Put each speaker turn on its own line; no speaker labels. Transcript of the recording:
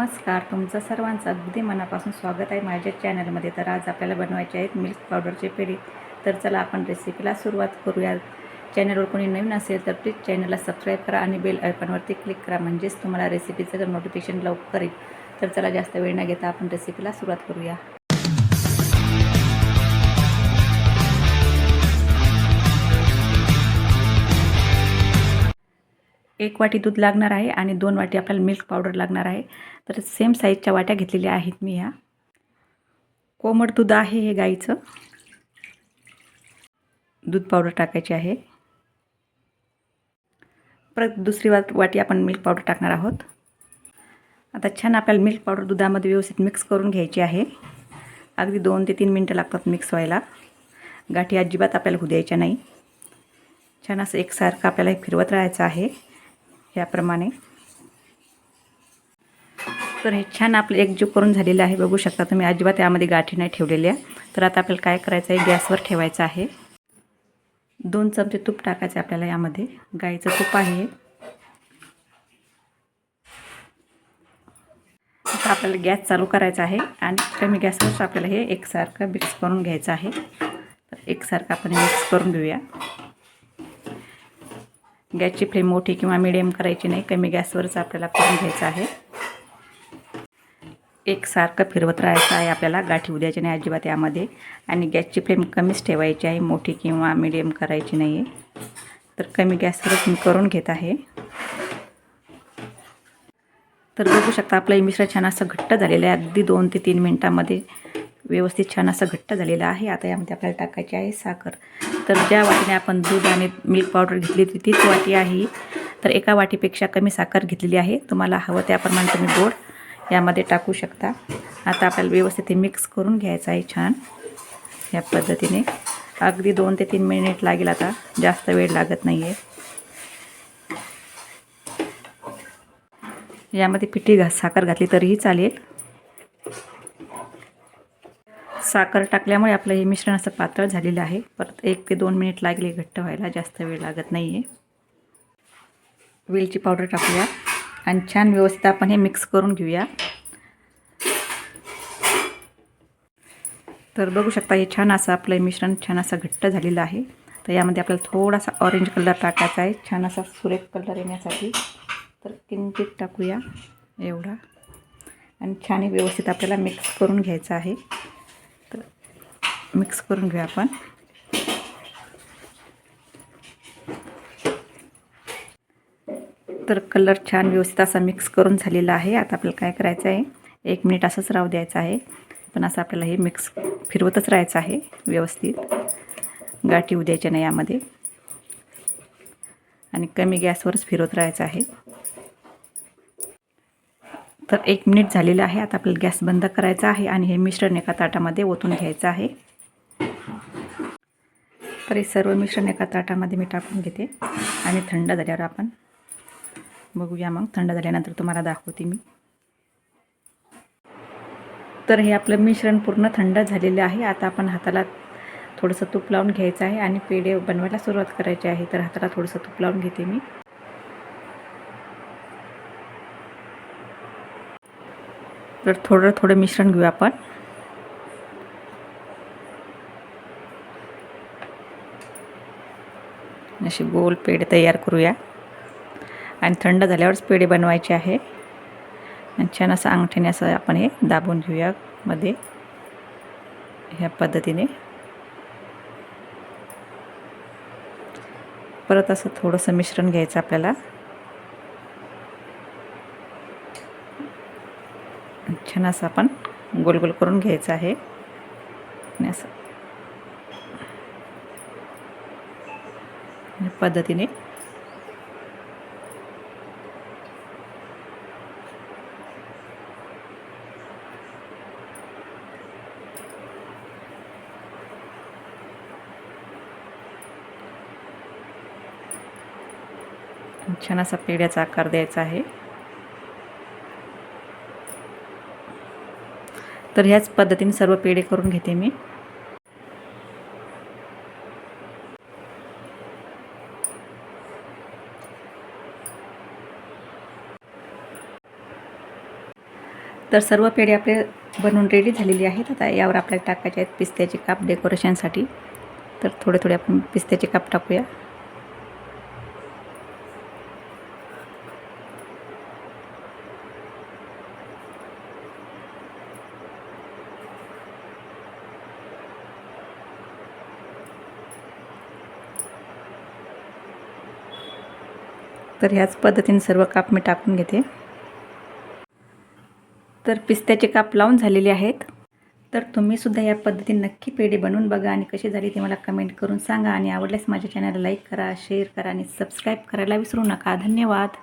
नमस्कार, तुमचं सर्वांचं अगदी मनापासून स्वागत आहे माझ्या चॅनलमध्ये. तर आज आपल्याला बनवायचे आहेत मिल्क पावडरचे पेढे. तर चला आपण रेसिपीला सुरुवात करूया. चॅनलवर कोणी नवीन असेल तर प्लीज चॅनलला सबस्क्राईब करा आणि बेल आयकॉनवरती क्लिक करा, म्हणजेच तुम्हाला रेसिपीचं नोटिफिकेशन लवकर येईल. तर चला जास्त वेळ न घेता आपण रेसिपीला सुरुवात करूया. 1 वाटी दूध लागणार आहे आणि 2 वाटी आपल्याला मिल्क पावडर लागणार आहे. तर सेम साईजच्या वाट्या घेतलेल्या आहेत मी ह्या. कोमट दूध आहे हे गाईचं. दूध पावडर टाकायची आहे. परत दुसरी वाटी आपण मिल्क पावडर टाकणार आहोत. आता छान आपल्याला मिल्क पावडर दुधामध्ये व्यवस्थित मिक्स करून घ्यायची आहे. अगदी 2 ते 3 मिनिटं लागतात मिक्स व्हायला. गाठी अजिबात आपल्याला होऊ द्यायच्या नाही. छान असं एकसारखं आपल्याला फिरवत राहायचं आहे याप्रमाणे. तर हे छान आपलं एकजीव करून झालेलं आहे. बघू शकता तुम्ही, अजिबात यामध्ये गाठी नाही ठेवलेल्या. तर आता आपल्याला काय करायचं आहे, गॅसवर ठेवायचं आहे. 2 चमचे तूप टाकायचे आपल्याला यामध्ये. गाईचं तूप आहे. आता आपल्याला गॅस चालू करायचा आहे आणि कमी गॅसवर आपल्याला हे एकसारखं मिक्स करून घ्यायचं आहे. तर एकसारखं आपण मिक्स करून घेऊया. गॅसची फ्लेम मोठी किंवा मीडियम करायची नाही, कमी गॅसवरच आपल्याला करून घ्यायचं आहे. एकसारखं फिरवत राहायचं आहे आपल्याला, गाठी होऊ द्यायची नाही अजिबात यामध्ये. आणि गॅसची फ्लेम कमीच ठेवायची आहे, मोठी किंवा मीडियम करायची नाही आहे. तर कमी गॅसवरच मी करून घेत आहे. तर बघू शकता आपलं मिश्रण छान असं घट्ट झालेलं आहे. अगदी 2 ते 3 मिनिटांमध्ये व्यवस्थित छान असं घट्ट झालेलं आहे. आता यामध्ये आपल्याला टाकायची आहे साखर. तर ज्या वाटीने आपण दूध आणि मिल्क पावडर घेतली होती तीच वाटी आहे. तर 1 वाटीपेक्षा कमी साखर घेतलेली आहे. तुम्हाला हवं त्याप्रमाणे तुम्ही गोड यामध्ये टाकू शकता. आता आपल्याला व्यवस्थित हे मिक्स करून घ्यायचं आहे छान या पद्धतीने. अगदी 2 ते 3 मिनिट लागेल, आता जास्त वेळ लागत नाही आहे. यामध्ये पिठी साखर घातली तरीही चालेल. साखर टाकल्यामुळे आपलं हे मिश्रण असं पातळ झालेलं आहे. परत 1 ते 2 मिनिट लागले घट्ट व्हायला, जास्त वेळ लागत नाही आहे. वेलची पावडर टाकूया आणि छान व्यवस्थित आपण हे मिक्स करून घेऊया. तर बघू शकता हे छान असं आपलं मिश्रण छान असं घट्ट झालेलं आहे. तर यामध्ये आपल्याला थोडासा ऑरेंज कलर टाकायचा आहे, छान असा सुरेख कलर येण्यासाठी. तर किंचित टाकूया एवढा आणि छान व्यवस्थित आपल्याला मिक्स करून घ्यायचं आहे. तर मिक्स करून घेऊया आपण. तर कलर छान व्यवस्थित असा मिक्स करून झालेला आहे. आता आपल्याला काय करायचं आहे, 1 मिनिट असंच राहू द्यायचं आहे. पण असं आपल्याला हे मिक्स फिरवतच राहायचं आहे व्यवस्थित, गाठी होऊ द्यायच्या नाही यामध्ये. आणि कमी गॅसवरच फिरवत राहायचं आहे. तर 1 मिनिट झालेलं आहे. आता आपल्याला गॅस बंद करायचा आहे आणि हे मिश्रण एका ताटामध्ये ओतून घ्यायचं आहे. तर हे सर्व मिश्रण एका ताटामध्ये मी टाकून घेते आणि थंड झाल्यावर आपण बघूया. मग थंड झाल्यानंतर तुम्हाला दाखवते मी. तर हे आपलं मिश्रण पूर्ण थंड झालेलं आहे. आता आपण हाताला थोडंसं तूप लावून घ्यायचं आहे आणि पेढे बनवायला सुरुवात करायची आहे. तर हाताला थोडंसं तूप लावून घेते मी. तर थोडं थोडं मिश्रण घेऊ आपण. असे गोल पेढे तयार करूया आणि थंड झाल्यावरच पेढे बनवायचे आहे. आणि छान असं अंगठ्याने असं आपण हे दाबून घेऊया मध्ये ह्या पद्धतीने. परत असं थोडंसं मिश्रण घ्यायचं आपल्याला. छान असं आपण गोल गोल करून घ्यायचं आहे आणि असं या पद्धतीने. छान असा पेढ्याचा आकार द्यायचा आहे. तर ह्याच पद्धतीने सर्व पेढे करून घेते मी. तर सर्व पेढे आपले बनवून रेडी झालेली आहेत. आता यावर आपल्याला टाकायचे आहेत पिस्त्याचे काप डेकोरेशनसाठी. तर थोडे थोडे आपण पिस्त्याचे काप टाकूया. तर ह्याच पद्धतीने सर्व काप मी टाकून घेते. तर पिस्त्याचे काप लावून झालेले आहेत. तर तुम्ही सुद्धा या पद्धतीने नक्की पेढे बनवून बघा आणि कसे झाले ते मला कमेंट करून सांगा. आणि आवडल्यास माझ्या चॅनलला लाईक करा, शेअर करा आणि सबस्क्राईब करायला विसरू नका. धन्यवाद.